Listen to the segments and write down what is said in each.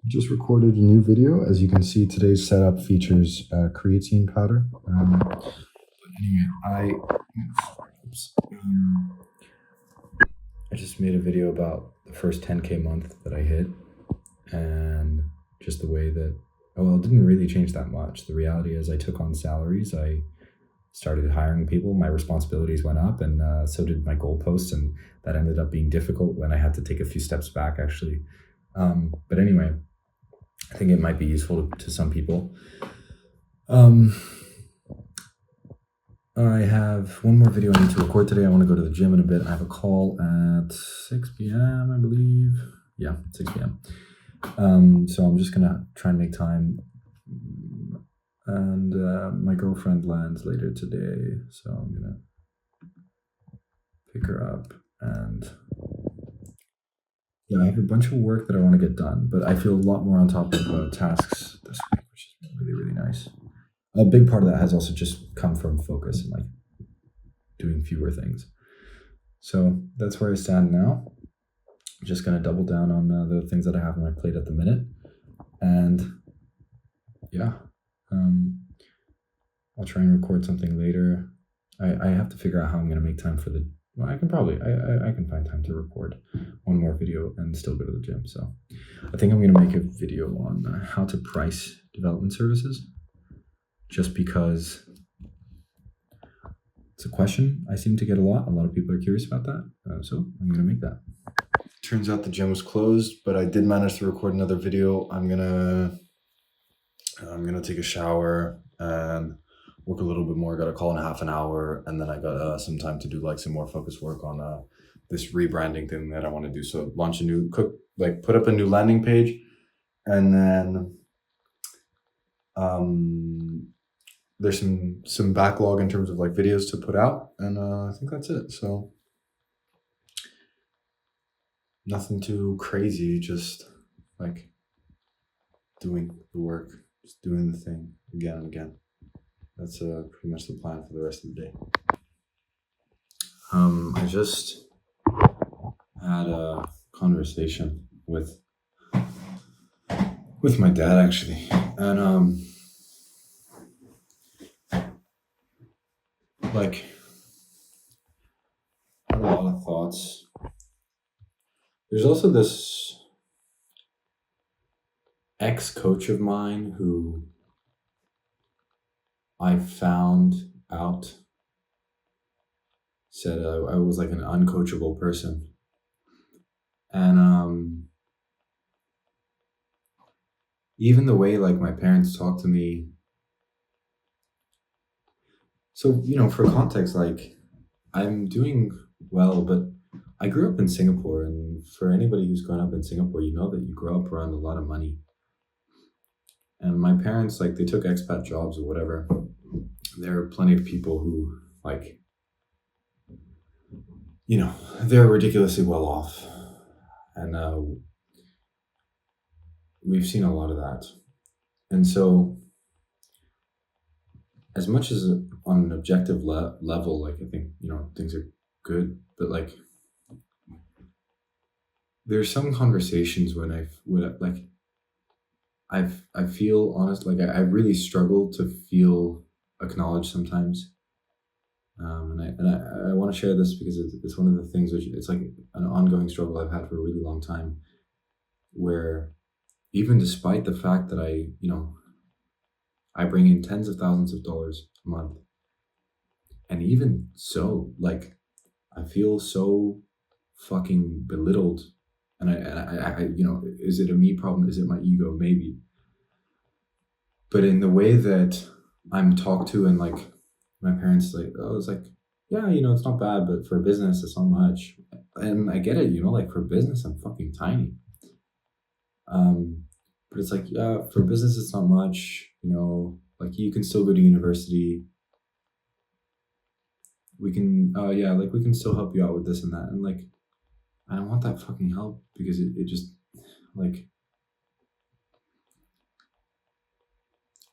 Just recorded a new video. As you can see, today's setup features creatine powder. Anyway, I just made a video about the first 10K month that I hit, and just the way that, well, it didn't really change that much. The reality is I took on salaries. I started hiring people. My responsibilities went up, and so did my goalposts, and that ended up being difficult when I had to take a few steps back, actually. But anyway, I think it might be useful to some people. I have one more video I need to record today. I want to go to the gym in a bit. I have a call at 6 p.m., I believe. Yeah, 6 p.m. So I'm just going to try and make time. And my girlfriend lands later today, so I'm going to pick her up. And yeah, I have a bunch of work that I want to get done, but I feel a lot more on top of tasks this week, which has been really, really nice. A big part of that has also just come from focus and like doing fewer things. So that's where I stand now. I'm just going to double down on the things that I have on my plate at the minute. And yeah, I'll try and record something later. I have to figure out how I'm going to make time for the, well, I can find time to record one more video and still go to the gym. So I think I'm going to make a video on how to price development services, just because it's a question I seem to get a lot. A lot of people are curious about that. So I'm going to make that. Turns out the gym was closed, but I did manage to record another video. I'm gonna take a shower and work a little bit more. I got a call in half an hour, and then I got some time to do like some more focused work on this rebranding thing that I want to do. So launch a new put up a new landing page, and then there's some backlog in terms of like videos to put out, and I think that's it. So nothing too crazy, just like doing the work, just doing the thing again and again. That's pretty much the plan for the rest of the day. I just had a conversation with my dad, actually, and like I had a lot of thoughts. There's also this ex-coach of mine who I found out said I was like an uncoachable person. And even the way like my parents talk to me. So, for context, like I'm doing well, but I grew up in Singapore, and for anybody who's grown up in Singapore, you know that you grow up around a lot of money. And my parents, like, they took expat jobs or whatever. There are plenty of people who, like, they're ridiculously well off. And we've seen a lot of that. And so, as much as on an objective level, like, I think, things are good, but, like, there's some conversations when I feel honest, like I really struggle to feel acknowledged sometimes. And I want to share this because it's one of the things which it's like an ongoing struggle I've had for a really long time, where even despite the fact that I bring in tens of thousands of dollars a month, and even so, like, I feel so fucking belittled. And I is it a me problem? Is it my ego? Maybe. But in the way that I'm talked to, and like my parents, like, oh, it's like, yeah, it's not bad, but for business, it's not much. And I get it, like for business, I'm fucking tiny. But it's like, yeah, for business, it's not much, like you can still go to university. We can, we can still help you out with this and that. And like, I don't want that fucking help because it just, like,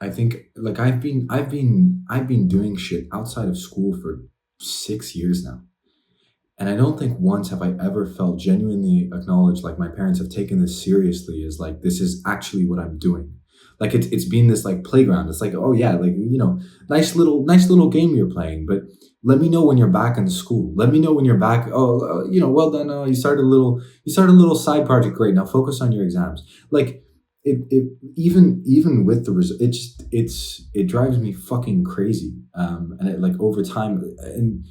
I think, like, I've been doing shit outside of school for 6 years now. And I don't think once have I ever felt genuinely acknowledged, like my parents have taken this seriously, as like this is actually what I'm doing. Like it's been this like playground. It's like, oh yeah, like nice little game you're playing, but let me know when you're back in school. Let me know when you're back. Oh, well done. You started a little side project. Great. Now focus on your exams. Like it even with the result, it drives me fucking crazy. And it, like over time, and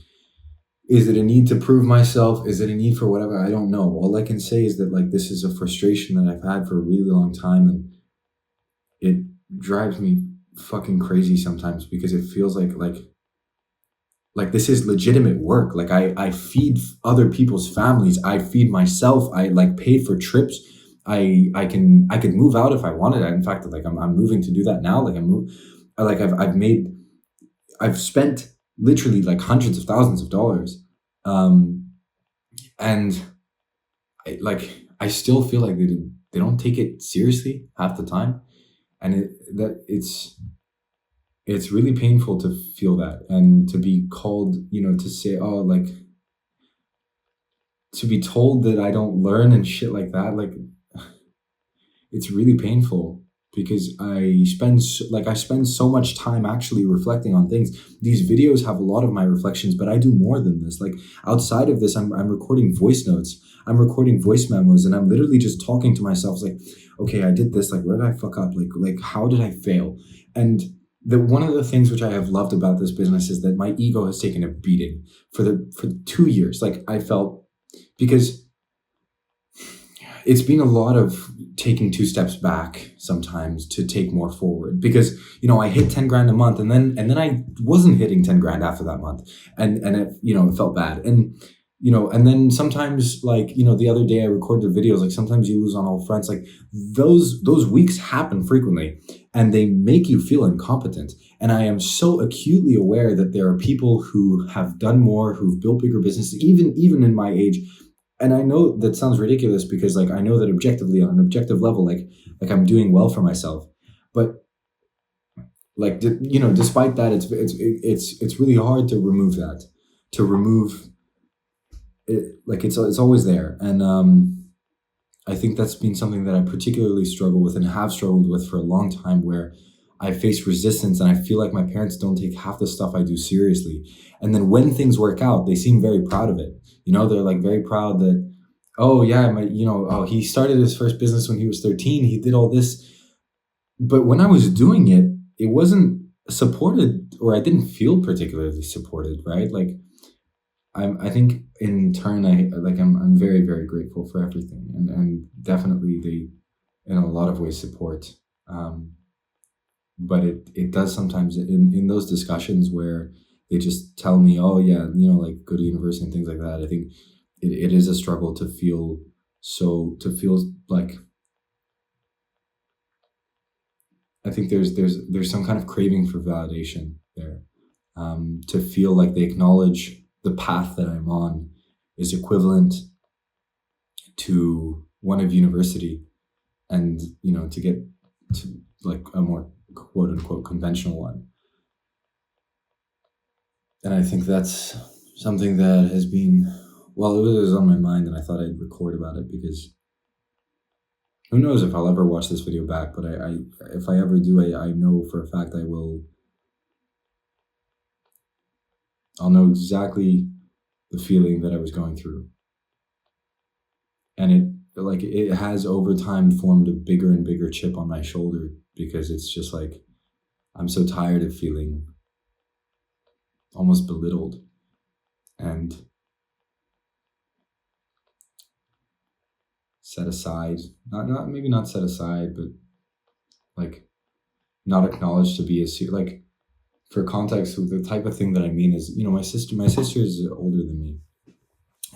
is it a need to prove myself? Is it a need for whatever? I don't know. All I can say is that like this is a frustration that I've had for a really long time, and it drives me fucking crazy sometimes because it feels like this is legitimate work. Like I feed other people's families. I feed myself. I like paid for trips. I could move out if I wanted. In fact, like I'm moving to do that now. Like I've spent literally like hundreds of thousands of dollars. Um, and I still feel like they don't take it seriously half the time. And it's really painful to feel that, and to be called, to say, oh, like, to be told that I don't learn and shit like that. Like, it's really painful because I spend so much time actually reflecting on things. These videos have a lot of my reflections, but I do more than this. Like outside of this, I'm recording voice notes, I'm recording voice memos, and I'm literally just talking to myself. It's like, okay, I did this. Like, where did I fuck up? Like how did I fail? And the one of the things which I have loved about this business is that my ego has taken a beating for 2 years. Like I felt, because it's been a lot of taking two steps back sometimes to take more forward, because I hit 10 grand a month, and then I wasn't hitting 10 grand after that month, and it felt bad. And then sometimes, like, the other day I recorded videos, like sometimes you lose on all fronts. Like those weeks happen frequently, and they make you feel incompetent. And I am so acutely aware that there are people who have done more, who've built bigger businesses, even in my age. And I know that sounds ridiculous, because like I know that objectively, on an objective level, like I'm doing well for myself. But like despite that, it's really hard to remove that, to remove it. Like it's always there. And I think that's been something that I particularly struggle with, and have struggled with for a long time, where I face resistance, and I feel like my parents don't take half the stuff I do seriously. And then when things work out, they seem very proud of it. They're like very proud that, oh yeah, oh, he started his first business when he was 13. He did all this. But when I was doing it, it wasn't supported, or I didn't feel particularly supported, right? Like I think in turn, I'm very, very grateful for everything. And definitely they, in a lot of ways, support. But it does sometimes, in those discussions where they just tell me, oh yeah, like go to university and things like that. I think it is a struggle to feel, like, I think there's some kind of craving for validation there, to feel like they acknowledge the path that I'm on is equivalent to one of university, and to get to like a more quote unquote conventional one. And I think that's something that has been, well, it was on my mind, and I thought I'd record about it, because who knows if I'll ever watch this video back. But if I ever do, I know for a fact I'll know exactly the feeling that I was going through. And it has over time formed a bigger and bigger chip on my shoulder, because it's just like, I'm so tired of feeling almost belittled, and set aside, not maybe not set aside, but like not acknowledged to be like, for context, the type of thing that I mean is, my sister is older than me.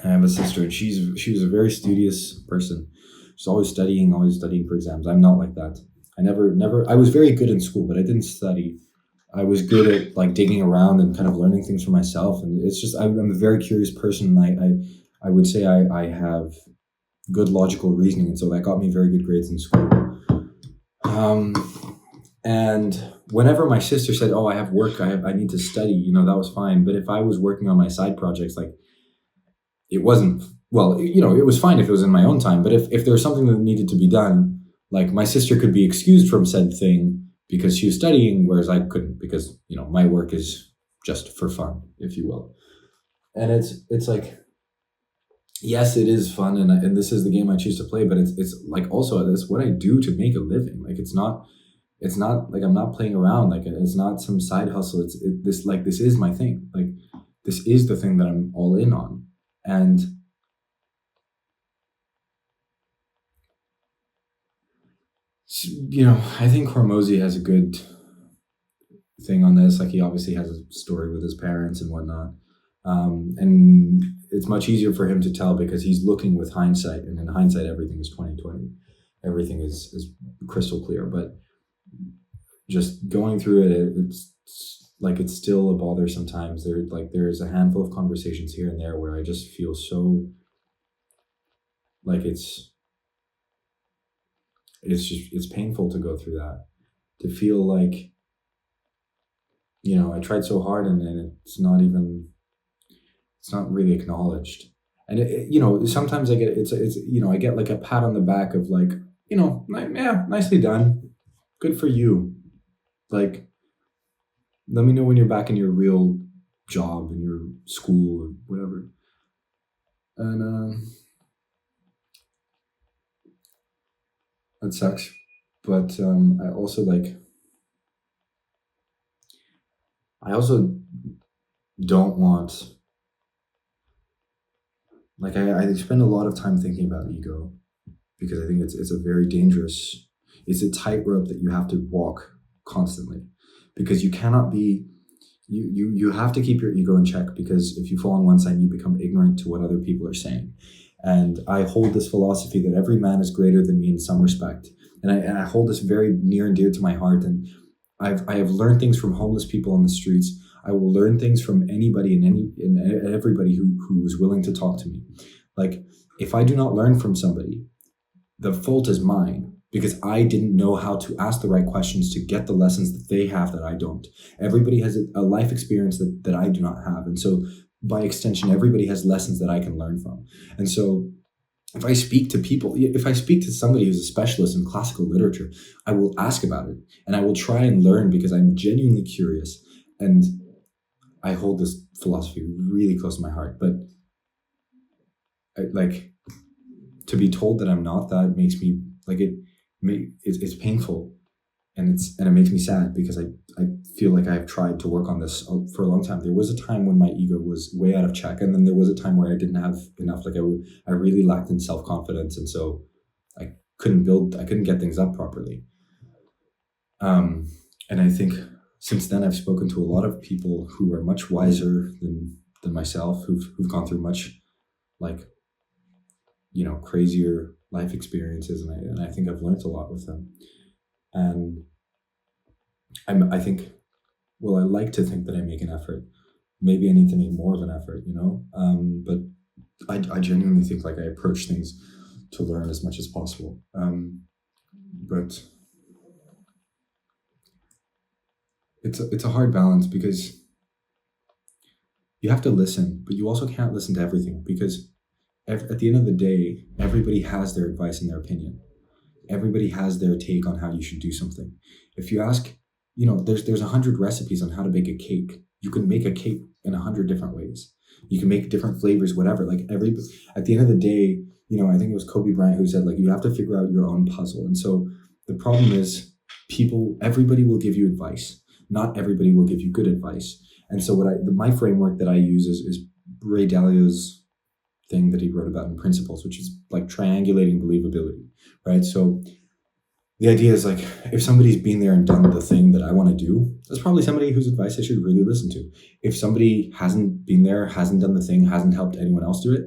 I have a sister, and she was a very studious person. She's always studying for exams. I'm not like that. I was very good in school, but I didn't study. I was good at like digging around and kind of learning things for myself. And it's just, I'm a very curious person. And I would say I have good logical reasoning. And so that got me very good grades in school. And whenever my sister said, oh, I have work, I need to study, that was fine. But if I was working on my side projects, like, it wasn't, well, it was fine if it was in my own time, but if there was something that needed to be done, like my sister could be excused from said thing because she was studying, whereas I couldn't because, my work is just for fun, if you will. And it's like, yes, it is fun, and this is the game I choose to play, but it's like also this what I do to make a living. Like it's not like I'm not playing around. Like it's not some side hustle. This is my thing. Like this is the thing that I'm all in on. And I think Hormozy has a good thing on this. Like he obviously has a story with his parents and whatnot. And it's much easier for him to tell because he's looking with hindsight, and in hindsight everything is 2020. Everything is crystal clear. But just going through it, it's like it's still a bother sometimes. There's a handful of conversations here and there where I just feel so like it's painful to go through that, to feel like I tried so hard, and it's not really acknowledged. And sometimes I get I get like a pat on the back of like, yeah, nicely done, good for you. Like, let me know when you're back in your real job, in your school or whatever. And that sucks. But I also don't want, like, I spend a lot of time thinking about ego because I think it's a very dangerous, it's a tightrope that you have to walk constantly, because you cannot be, you have to keep your ego in check, because if you fall on one side, you become ignorant to what other people are saying. And I hold this philosophy that every man is greater than me in some respect. And I hold this very near and dear to my heart. And I have learned things from homeless people on the streets. I will learn things from anybody and everybody who is willing to talk to me. Like, if I do not learn from somebody, the fault is mine, because I didn't know how to ask the right questions to get the lessons that they have that I don't. Everybody has a life experience that I do not have. And so by extension, everybody has lessons that I can learn from. And so if I speak to people, if I speak to somebody who's a specialist in classical literature, I will ask about it and I will try and learn because I'm genuinely curious. And I hold this philosophy really close to my heart. But to be told that I'm not, that makes me it's painful, and it makes me sad, because I feel like I've tried to work on this for a long time. There was a time when my ego was way out of check, and then there was a time where I didn't have enough. Like I really lacked in self-confidence, and so I couldn't get things up properly. And I think since then I've spoken to a lot of people who are much wiser than myself, who've gone through much, like, crazier life experiences, and I think I've learned a lot with them. And I think, well, I like to think that I make an effort. Maybe I need to make more of an effort, but I genuinely think, like, I approach things to learn as much as possible. But it's a hard balance, because you have to listen, but you also can't listen to everything, because at the end of the day, everybody has their advice and their opinion. Everybody has their take on how you should do something. If you ask, there's 100 recipes on how to bake a cake. You can make a cake in 100 different ways. You can make different flavors, whatever. Like, at the end of the day, I think it was Kobe Bryant who said, like, you have to figure out your own puzzle. And so the problem is, everybody will give you advice. Not everybody will give you good advice. And so my framework that I use is Ray Dalio's thing that he wrote about in Principles, which is like triangulating believability, right? So the idea is, like, if somebody's been there and done the thing that I want to do, that's probably somebody whose advice I should really listen to. If somebody hasn't been there, hasn't done the thing, hasn't helped anyone else do it,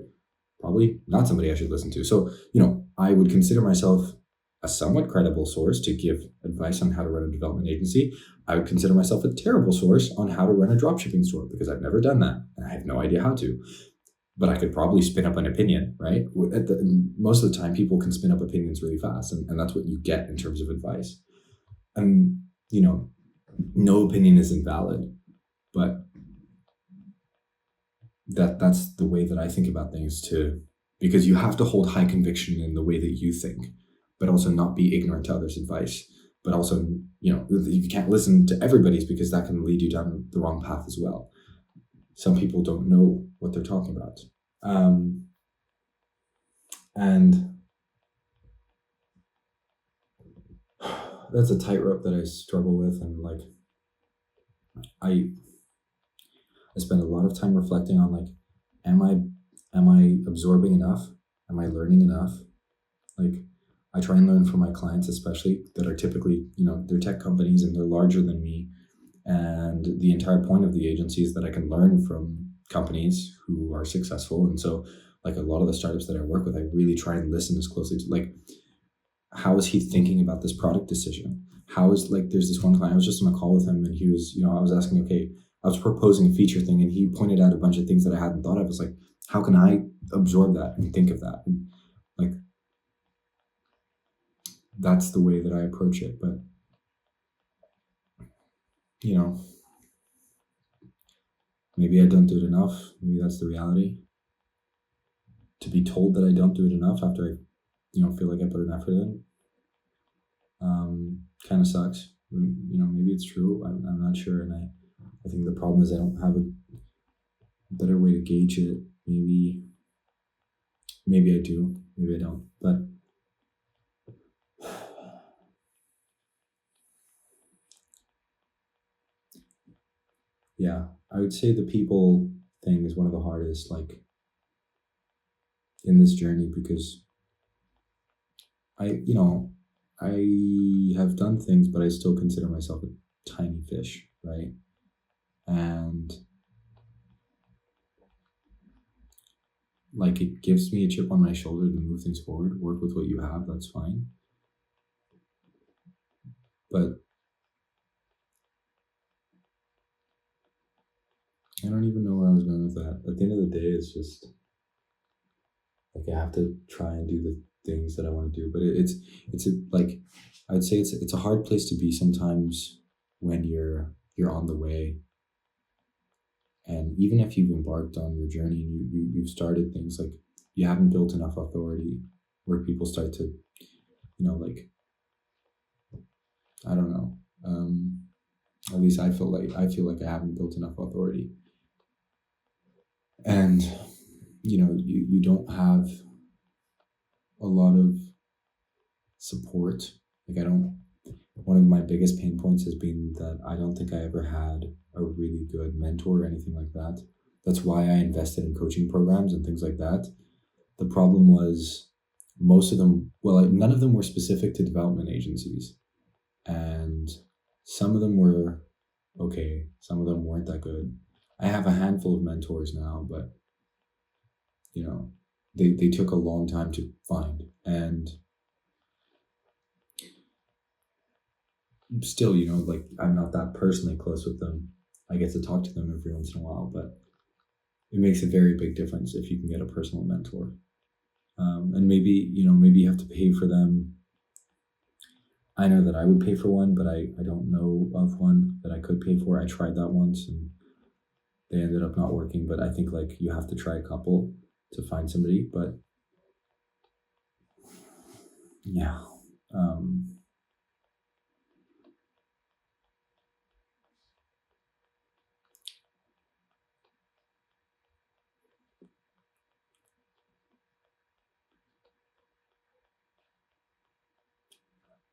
probably not somebody I should listen to. So, I would consider myself a somewhat credible source to give advice on how to run a development agency. I would consider myself a terrible source on how to run a dropshipping store, because I've never done that and I have no idea how to. But I could probably spin up an opinion, right? Most of the time, people can spin up opinions really fast, and that's what you get in terms of advice. And, no opinion is invalid, but that's the way that I think about things too, because you have to hold high conviction in the way that you think, but also not be ignorant to others' advice. But also, you can't listen to everybody's because that can lead you down the wrong path as well. Some people don't know what they're talking about, and that's a tightrope that I struggle with, and like I I spend a lot of time reflecting on like, am I absorbing enough? Am I learning enough? Like, I try and learn from my clients, especially that are typically, they're tech companies and they're larger than me. And the entire point of the agency is that I can learn from companies who are successful. And so, like a lot of the startups that I work with, I really try and listen as closely to like, how is he thinking about this product decision? How is like, there's this one client, I was just on a call with him and he was, I was asking, okay, I was proposing a feature thing and he pointed out a bunch of things that I hadn't thought of. I was like, how can I absorb that and think of that? And like, that's the way that I approach it. But, maybe I don't do it enough. Maybe that's the reality. To be told that I don't do it enough after I, feel like I put an effort in, kind of sucks. Maybe it's true. I'm not sure. And I think the problem is I don't have a better way to gauge it. Maybe I do. Maybe I don't. But yeah, I would say the people thing is one of the hardest, like in this journey, because I have done things, but I still consider myself a tiny fish, right? And like it gives me a chip on my shoulder to move things forward, work with what you have, that's fine. But I don't even know where I was going with that. At the end of the day, it's just like I have to try and do the things that I want to do. But like I'd say it's a hard place to be sometimes when you're on the way. And even if you've embarked on your journey and you've started things, like you haven't built enough authority where people start to, like, I don't know. At least I feel like I haven't built enough authority. And you don't have a lot of support. Like I don't. One of my biggest pain points has been that I don't think I ever had a really good mentor or anything like that. That's why I invested in coaching programs and things like that. The problem was most of them, none of them were specific to development agencies. And some of them were okay, some of them weren't that good. I have a handful of mentors now, but they took a long time to find. And still, like I'm not that personally close with them. I get to talk to them every once in a while, but it makes a very big difference if you can get a personal mentor. And maybe you have to pay for them. I know that I would pay for one, but I don't know of one that I could pay for. I tried that once and they ended up not working, but I think like you have to try a couple to find somebody. But yeah,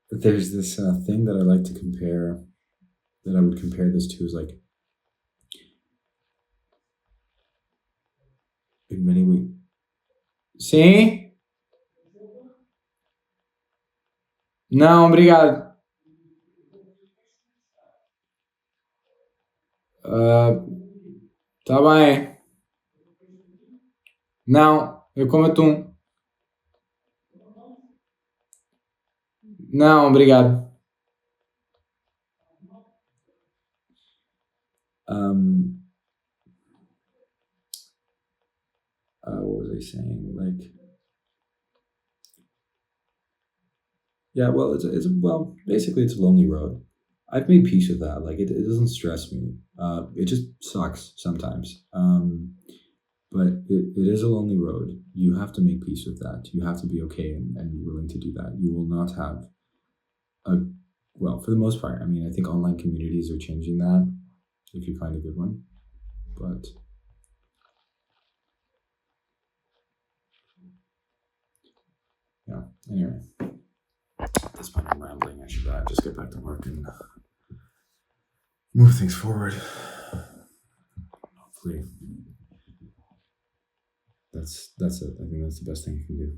there's this thing that I like to compare, that I would compare this to, is like in many ways. Sim? Não, obrigado. Ah, tá bem. Não, eu como atum. Não, obrigado. Um, what was I saying? Like, yeah, well, basically, it's a lonely road. I've made peace with that. Like, it doesn't stress me. It just sucks sometimes. But it is a lonely road. You have to make peace with that. You have to be okay and be willing to do that. You will not have a, well, for the most part, I mean, I think online communities are changing that if you find a good one. But yeah, anyway, at this point I'm rambling. I should just get back to work and move things forward. Hopefully, that's it. I think that's the best thing you can do.